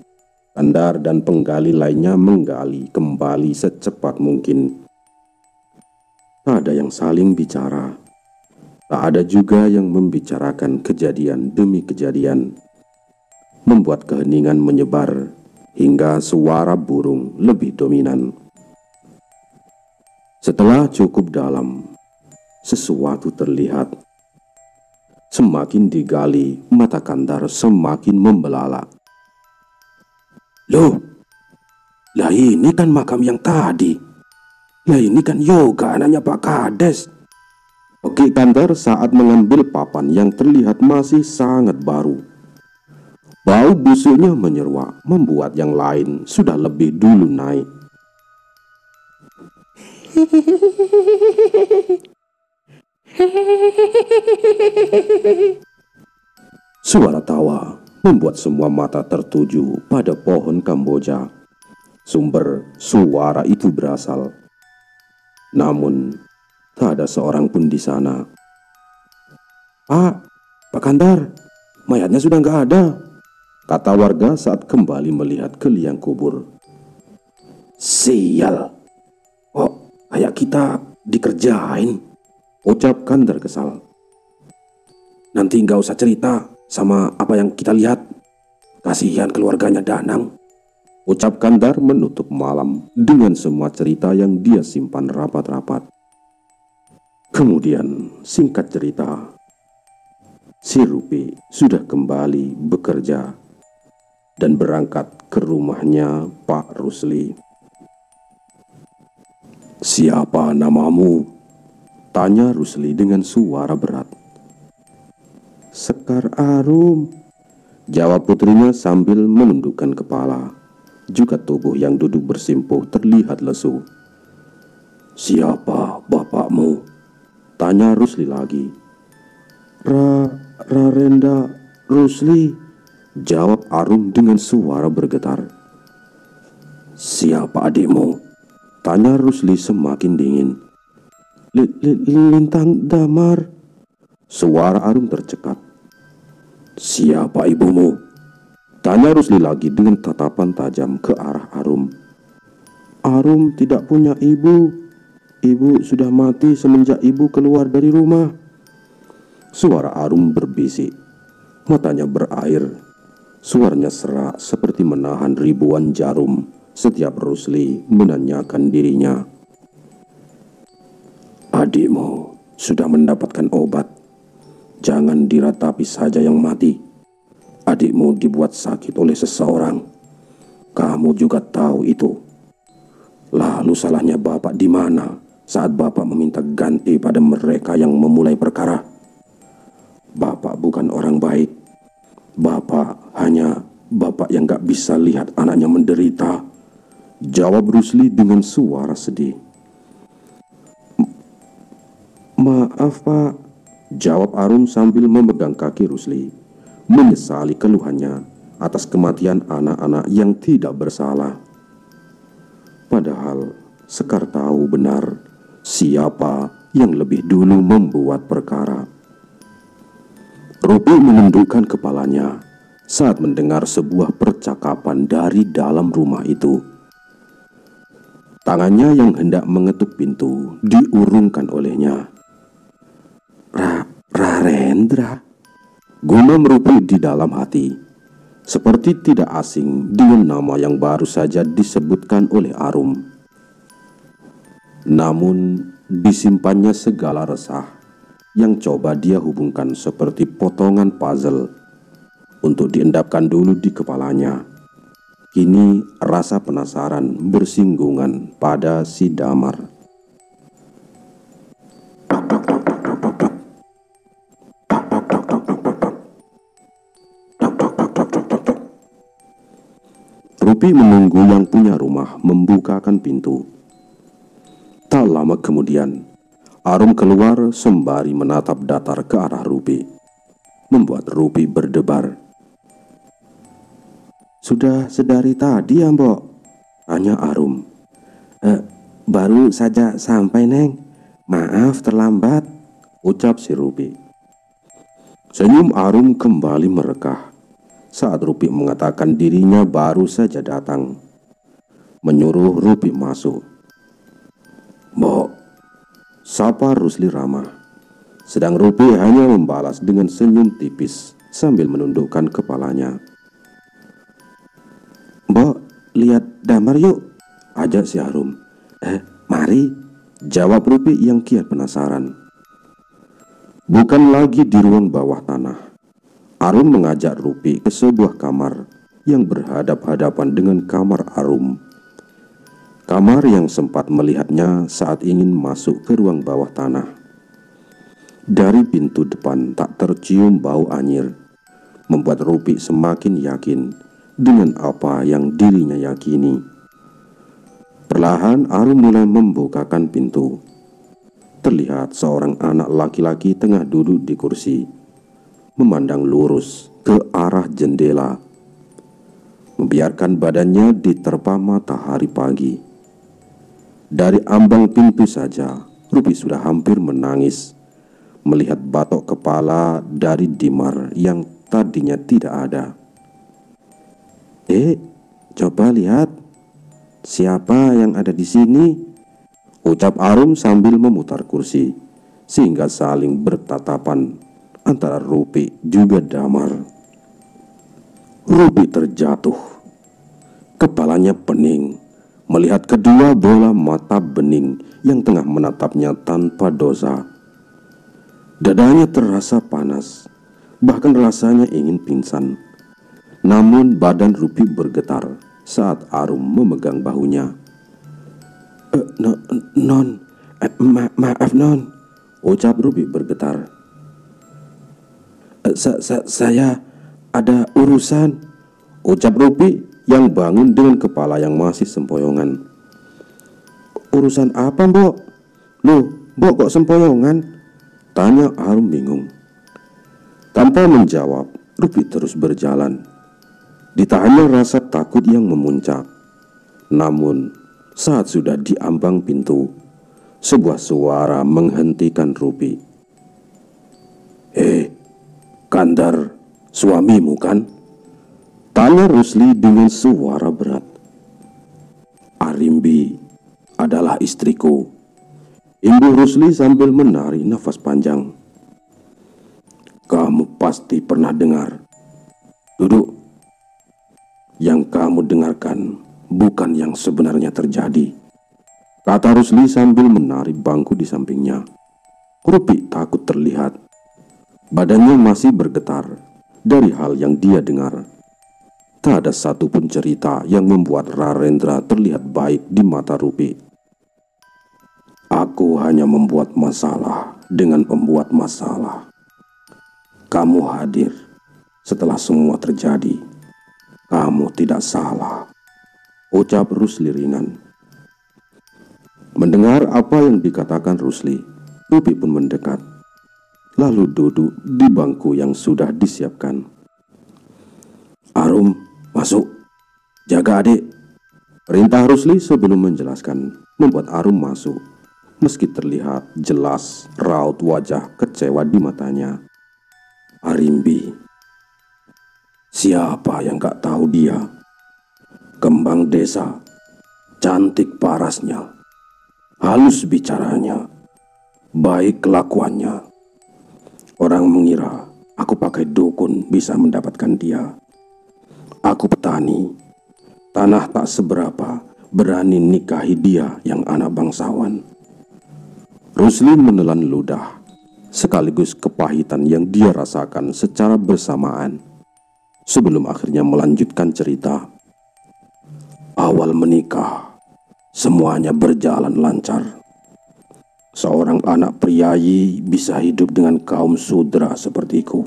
Kandar dan penggali lainnya menggali kembali secepat mungkin. Tak ada yang saling bicara. Tak ada juga yang membicarakan kejadian demi kejadian. Membuat keheningan menyebar hingga suara burung lebih dominan. Setelah cukup dalam, sesuatu terlihat. Semakin digali, mata Kandar semakin membelalak. Loh, lah ini kan makam yang tadi. Lah ini kan Yoga, anaknya Pak Kades. Oke, Kandar saat mengambil papan yang terlihat masih sangat baru. Bau busuknya menyeruak, membuat yang lain sudah lebih dulu naik. Suara tawa membuat semua mata tertuju pada pohon Kamboja. Sumber suara itu berasal. Namun, tak ada seorang pun di sana. Pak Kandar, mayatnya sudah nggak ada, kata warga saat kembali melihat ke liang kubur. Sial, kayak kita dikerjain, ucap Kandar kesal. Nanti nggak usah cerita sama apa yang kita lihat, kasihan keluarganya Danang, ucap Kandar menutup malam dengan semua cerita yang dia simpan rapat-rapat. Kemudian singkat cerita, si Rupi sudah kembali bekerja dan berangkat ke rumahnya Pak Rusli. Siapa namamu? Tanya Rusli dengan suara berat. Sekar Arum, jawab putrinya sambil menundukkan kepala. Juga tubuh yang duduk bersimpuh terlihat lesu. Siapa bapakmu? Tanya Rusli lagi. Rarenda Rusli, jawab Arum dengan suara bergetar. Siapa adikmu? Tanya Rusli semakin dingin. Lintang Damar, suara Arum tercekat. Siapa ibumu? Tanya Rusli lagi dengan tatapan tajam ke arah Arum. Arum tidak punya ibu. Ibu sudah mati semenjak ibu keluar dari rumah. Suara Arum berbisik. Matanya berair. Suaranya serak seperti menahan ribuan jarum setiap Rusli menanyakan dirinya. Adikmu sudah mendapatkan obat. Jangan diratapi saja yang mati. Adikmu dibuat sakit oleh seseorang. Kamu juga tahu itu. Lalu salahnya Bapak di mana saat Bapak meminta ganti pada mereka yang memulai perkara? Bapak bukan orang baik. Bapak hanya Bapak yang gak bisa lihat anaknya menderita, jawab Rusli dengan suara sedih. Maaf Pak, jawab Arum sambil memegang kaki Rusli, menyesali keluhannya atas kematian anak-anak yang tidak bersalah. Padahal Sekar tahu benar siapa yang lebih dulu membuat perkara. Rupi menundukkan kepalanya saat mendengar sebuah percakapan dari dalam rumah itu. Tangannya yang hendak mengetuk pintu diurungkan olehnya. Rarendra, gumam Rupi di dalam hati, seperti tidak asing dengan nama yang baru saja disebutkan oleh Arum. Namun disimpannya segala resah yang coba dia hubungkan seperti potongan puzzle untuk diendapkan dulu di kepalanya. Kini rasa penasaran bersinggungan pada si Damar. Rupi menunggu yang punya rumah membukakan pintu. Tak lama kemudian, Arum keluar sembari menatap datar ke arah Rupi, membuat Rupi berdebar. Sudah sedari tadi ya Mbok? Tanya Arum. Baru saja sampai Neng, maaf terlambat, ucap si Rupi. Senyum Arum kembali merekah saat Rupi mengatakan dirinya baru saja datang, menyuruh Rupi masuk. Mbok, sapa Rusli ramah, sedang Rupi hanya membalas dengan senyum tipis sambil menundukkan kepalanya. Mbok, lihat Damar yuk, ajak si Arum. Mari, jawab Rupi yang kian penasaran. Bukan lagi di ruang bawah tanah, Arum mengajak Rupi ke sebuah kamar yang berhadap-hadapan dengan kamar Arum. Kamar yang sempat melihatnya saat ingin masuk ke ruang bawah tanah. Dari pintu depan tak tercium bau anyir, membuat Rupi semakin yakin dengan apa yang dirinya yakini. Perlahan Arum mulai membukakan pintu. Terlihat seorang anak laki-laki tengah duduk di kursi, memandang lurus ke arah jendela, membiarkan badannya diterpa matahari pagi. Dari ambang pintu saja, Rupi sudah hampir menangis melihat batok kepala dari Dimar yang tadinya tidak ada. Coba lihat, siapa yang ada di sini? Ucap Arum sambil memutar kursi, sehingga saling bertatapan antara Rupi juga Damar. Rupi terjatuh, kepalanya pening melihat kedua bola mata bening yang tengah menatapnya tanpa dosa. Dadanya terasa panas, bahkan rasanya ingin pingsan. Namun badan Rupi bergetar saat Arum memegang bahunya. Maaf non, ucap Rupi bergetar. Saya ada urusan, ucap Rupi yang bangun dengan kepala yang masih sempoyongan. Urusan apa Mbok? Loh, Mbok kok sempoyongan? Tanya Arum bingung. Tanpa menjawab, Rupi terus berjalan. Ditahannya rasa takut yang memuncak. Namun saat sudah di ambang pintu, sebuah suara menghentikan Rupi. Kandar, suamimu kan? Tanya Rusli dengan suara berat. Arimbi adalah istriku, imbuh Rusli sambil menarik nafas panjang. Kamu pasti pernah dengar. Duduk. Yang kamu dengarkan bukan yang sebenarnya terjadi, kata Rusli sambil menarik bangku di sampingnya. Rupi takut terlihat. Badannya masih bergetar dari hal yang dia dengar. tak ada satupun cerita yang membuat Rarendra terlihat baik di mata Rupi. Aku hanya membuat masalah dengan pembuat masalah. Kamu hadir setelah semua terjadi. Kamu tidak salah, ucap Rusli ringan. Mendengar apa yang dikatakan Rusli, Rupi pun mendekat, lalu duduk di bangku yang sudah disiapkan. Arum, masuk. Jaga adik. Perintah Rusli sebelum menjelaskan membuat Arum masuk, meski terlihat jelas raut wajah kecewa di matanya. Arimbi. Siapa yang gak tahu dia? Kembang desa, cantik parasnya, halus bicaranya, baik kelakuannya. Orang mengira aku pakai dukun bisa mendapatkan dia. Aku petani, tanah tak seberapa, berani nikahi dia yang anak bangsawan. Rusli menelan ludah, sekaligus kepahitan yang dia rasakan secara bersamaan, sebelum akhirnya melanjutkan cerita. Awal menikah, semuanya berjalan lancar. Seorang anak priayi bisa hidup dengan kaum sudra sepertiku,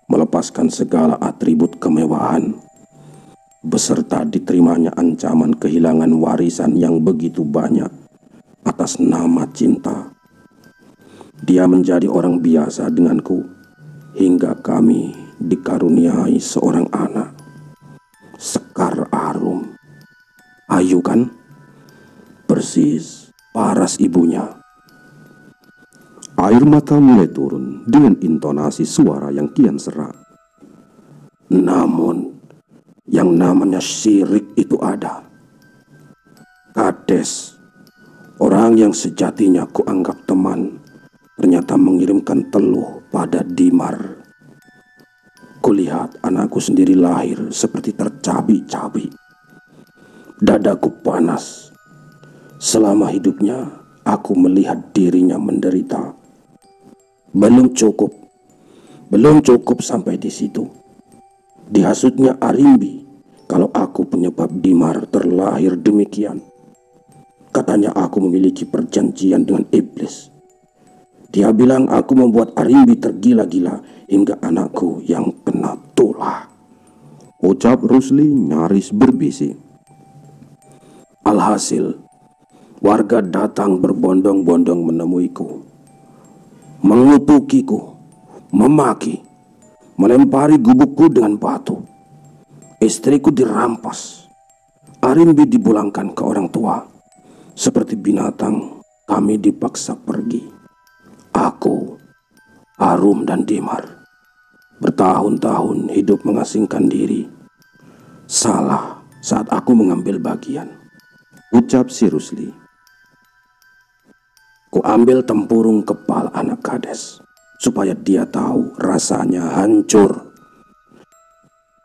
melepaskan segala atribut kemewahan, beserta diterimanya ancaman kehilangan warisan yang begitu banyak atas nama cinta. Dia menjadi orang biasa denganku, hingga kami dikaruniai seorang anak, Sekar Arum. Ayu kan? Persis paras ibunya. Air mata mulai turun dengan intonasi suara yang kian serak. Namun, yang namanya syirik itu ada. Kades, orang yang sejatinya kuanggap teman, ternyata mengirimkan teluh pada Dimar. Kulihat anakku sendiri lahir seperti tercabik-cabik. Dadaku panas. Selama hidupnya, aku melihat dirinya menderita. Belum cukup sampai di situ. Dihasutnya Arimbi kalau aku penyebab Dimar terlahir demikian. Katanya aku memiliki perjanjian dengan iblis. Dia bilang aku membuat Arimbi tergila-gila hingga anakku yang kena tulah, ucap Rusli nyaris berbisik. Alhasil, warga datang berbondong-bondong menemuiku, mengutukiku, memaki, melempari gubukku dengan batu. Istriku dirampas. Arimbi dipulangkan ke orang tua. Seperti binatang, kami dipaksa pergi. Aku, Arum dan Dimar, bertahun-tahun hidup mengasingkan diri. Salah saat aku mengambil bagian, ucap si Rusli. Ku ambil tempurung kepala anak Kades, supaya dia tahu rasanya hancur.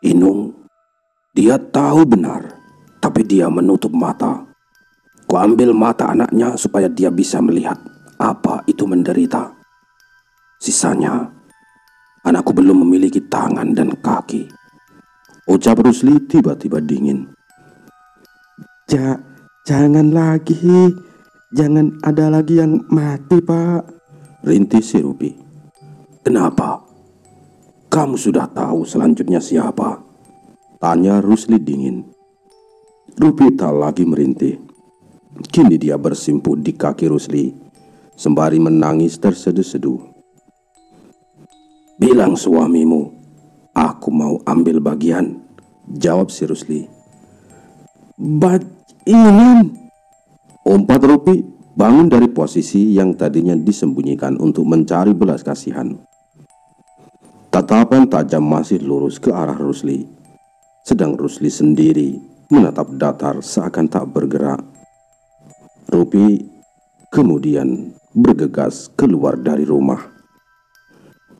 Inung, dia tahu benar, tapi dia menutup mata. Ku ambil mata anaknya supaya dia bisa melihat apa itu menderita. Sisanya, anakku belum memiliki tangan dan kaki, ucap Rusli tiba-tiba dingin. Jangan lagi, jangan ada lagi yang mati, Pak, rintih si Rupi. Kenapa? Kamu sudah tahu selanjutnya siapa? Tanya Rusli dingin. Rupi tak lagi merintih. Kini dia bersimpuh di kaki Rusli, sembari menangis terseduh-seduh. Bilang suamimu, aku mau ambil bagian, jawab si Rusli. Bagian? Umpat Rupi bangun dari posisi yang tadinya disembunyikan untuk mencari belas kasihan. Tatapan tajam masih lurus ke arah Rusli, sedang Rusli sendiri menatap datar seakan tak bergerak. Rupi kemudian bergegas keluar dari rumah.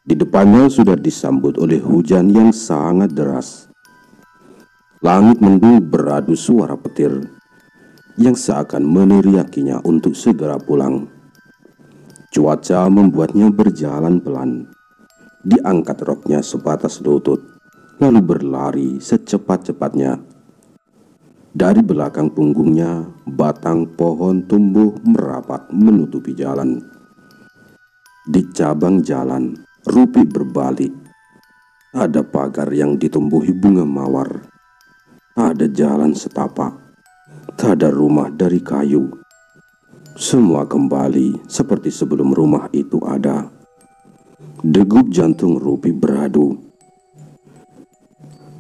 Di depannya sudah disambut oleh hujan yang sangat deras. Langit mendung beradu suara petir yang seakan meneriakinya untuk segera pulang. Cuaca membuatnya berjalan pelan. Diangkat roknya sebatas lutut, lalu berlari secepat-cepatnya. Dari belakang punggungnya, batang pohon tumbuh merapat menutupi jalan. Di cabang jalan, Rupi berbalik. Ada pagar yang ditumbuhi bunga mawar. Ada jalan setapak. Tak ada rumah dari kayu. Semua kembali seperti sebelum rumah itu ada. Degup jantung Rupi beradu.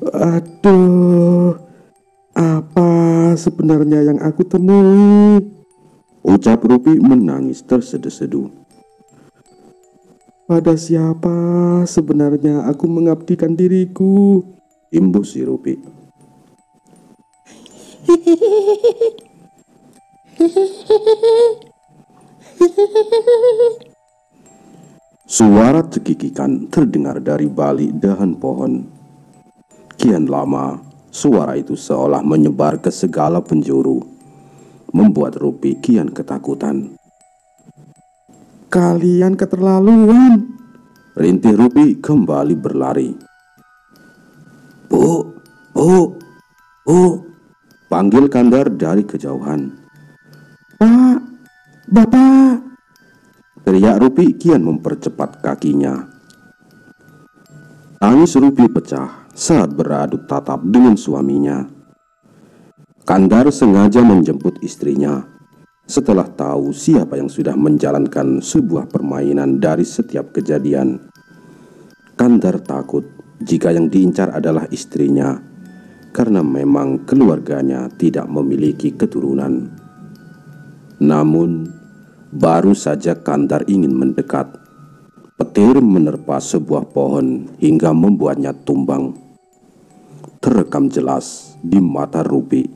Aduh, apa sebenarnya yang aku temui? Ucap Rupi menangis tersedu-sedu. Pada siapa sebenarnya aku mengabdikan diriku? Imbus si Rupi. Suara cekikikan terdengar dari balik dahan pohon. Kian lama, suara itu seolah menyebar ke segala penjuru, membuat Rupi kian ketakutan. Kalian keterlaluan, rintih Rupi kembali berlari. Bu, panggil Kandar dari kejauhan. Pak, Bapak, teriak Rupi kian mempercepat kakinya. Tangis Rupi pecah saat beradu tatap dengan suaminya. Kandar sengaja menjemput istrinya setelah tahu siapa yang sudah menjalankan sebuah permainan dari setiap kejadian. Kandar takut jika yang diincar adalah istrinya, karena memang keluarganya tidak memiliki keturunan. Namun, baru saja Kandar ingin mendekat, petir menerpa sebuah pohon hingga membuatnya tumbang. Terekam jelas di mata Rupi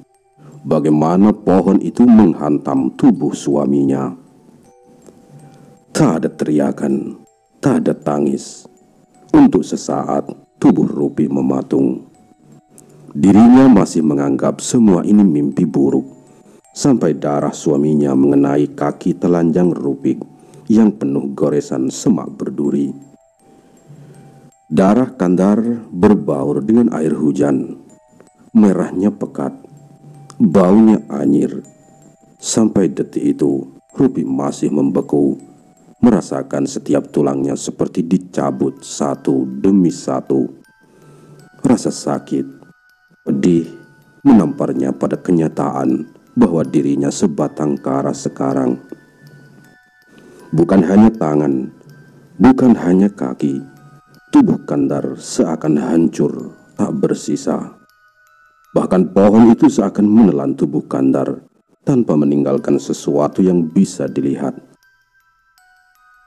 bagaimana pohon itu menghantam tubuh suaminya. Tak ada teriakan, tak ada tangis. Untuk sesaat tubuh Rupi mematung. Dirinya masih menganggap semua ini mimpi buruk, sampai darah suaminya mengenai kaki telanjang Rupi yang penuh goresan semak berduri. Darah Kandar berbaur dengan air hujan. Merahnya pekat, baunya anyir. Sampai detik itu Rupi masih membeku, merasakan setiap tulangnya seperti dicabut satu demi satu. Rasa sakit, pedih menamparnya pada kenyataan bahwa dirinya sebatang kara sekarang. Bukan hanya tangan, bukan hanya kaki, tubuh Kandar seakan hancur, tak bersisa. Bahkan pohon itu seakan menelan tubuh Kandar tanpa meninggalkan sesuatu yang bisa dilihat.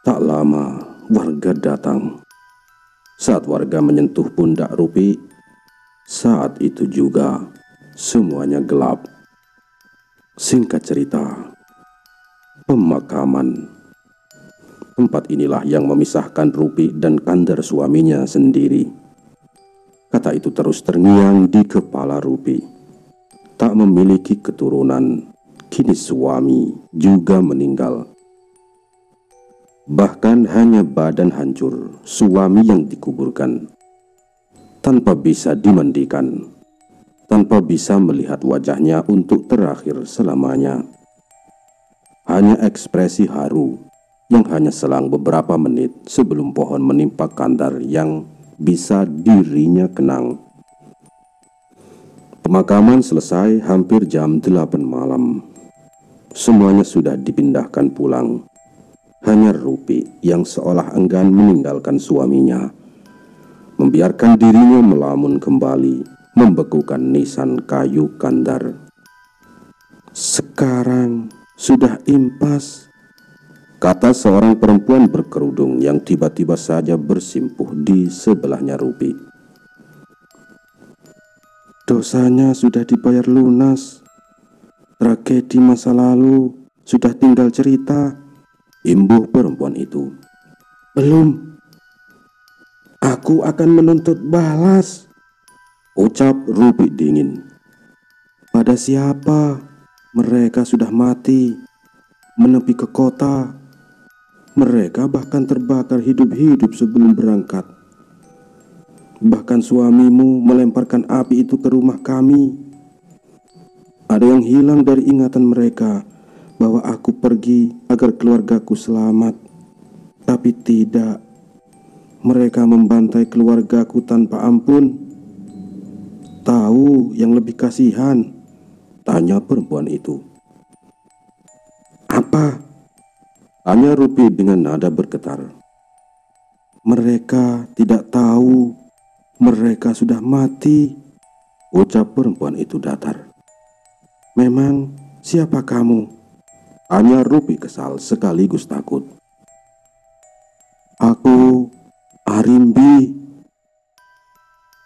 Tak lama, warga datang. Saat warga menyentuh pundak Rupi, saat itu juga semuanya gelap. Singkat cerita, pemakaman. Tempat inilah yang memisahkan Rupi dan Kandar suaminya sendiri. Kata itu terus terngiang di kepala Rupi. Tak memiliki keturunan, kini suami juga meninggal. Bahkan hanya badan hancur suami yang dikuburkan, tanpa bisa dimandikan, tanpa bisa melihat wajahnya untuk terakhir selamanya. Hanya ekspresi haru yang hanya selang beberapa menit sebelum pohon menimpa Kandar yang bisa dirinya kenang. Pemakaman selesai hampir jam 8 malam. Semuanya sudah dipindahkan pulang. Hanya Rupi yang seolah enggan meninggalkan suaminya, membiarkan dirinya melamun kembali, membekukan nisan kayu Kandar. Sekarang sudah impas, kata seorang perempuan berkerudung yang tiba-tiba saja bersimpuh di sebelahnya Rupi. Dosanya sudah dibayar lunas. Tragedi masa lalu sudah tinggal cerita, imbuh perempuan itu. Belum. Aku akan menuntut balas, ucap Rupi dingin. Pada siapa? Mereka sudah mati, menepi ke kota. Mereka bahkan terbakar hidup-hidup sebelum berangkat. Bahkan suamimu melemparkan api itu ke rumah kami. Ada yang hilang dari ingatan mereka bahwa aku pergi agar keluargaku selamat. Tapi tidak, mereka membantai keluargaku tanpa ampun. Tahu yang lebih kasihan? Tanya perempuan itu. Apa? Tanya Rupi dengan nada bergetar. Mereka tidak tahu, mereka sudah mati, ucap perempuan itu datar. Memang siapa kamu? Tanya Rupi kesal sekaligus takut. Aku Arimbi,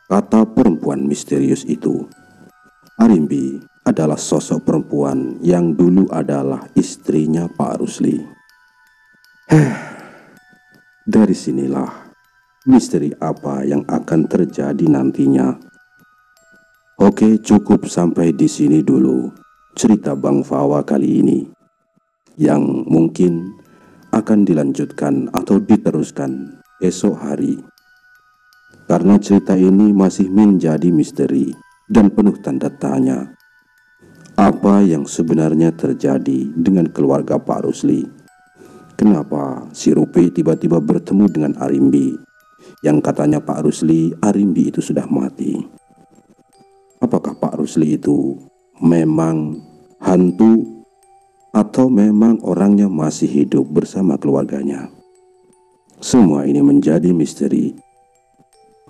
kata perempuan misterius itu. Arimbi adalah sosok perempuan yang dulu adalah istrinya Pak Rusli. Dari sinilah misteri apa yang akan terjadi nantinya. Oke, cukup sampai di sini dulu cerita Bang Fawa kali ini, yang mungkin akan dilanjutkan atau diteruskan esok hari. Karena cerita ini masih menjadi misteri dan penuh tanda tanya. Apa yang sebenarnya terjadi dengan keluarga Pak Rusli? Kenapa si Rupi tiba-tiba bertemu dengan Arimbi, yang katanya Pak Rusli Arimbi itu sudah mati? Apakah Pak Rusli itu memang hantu atau memang orangnya masih hidup bersama keluarganya? Semua ini menjadi misteri.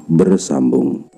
Bersambung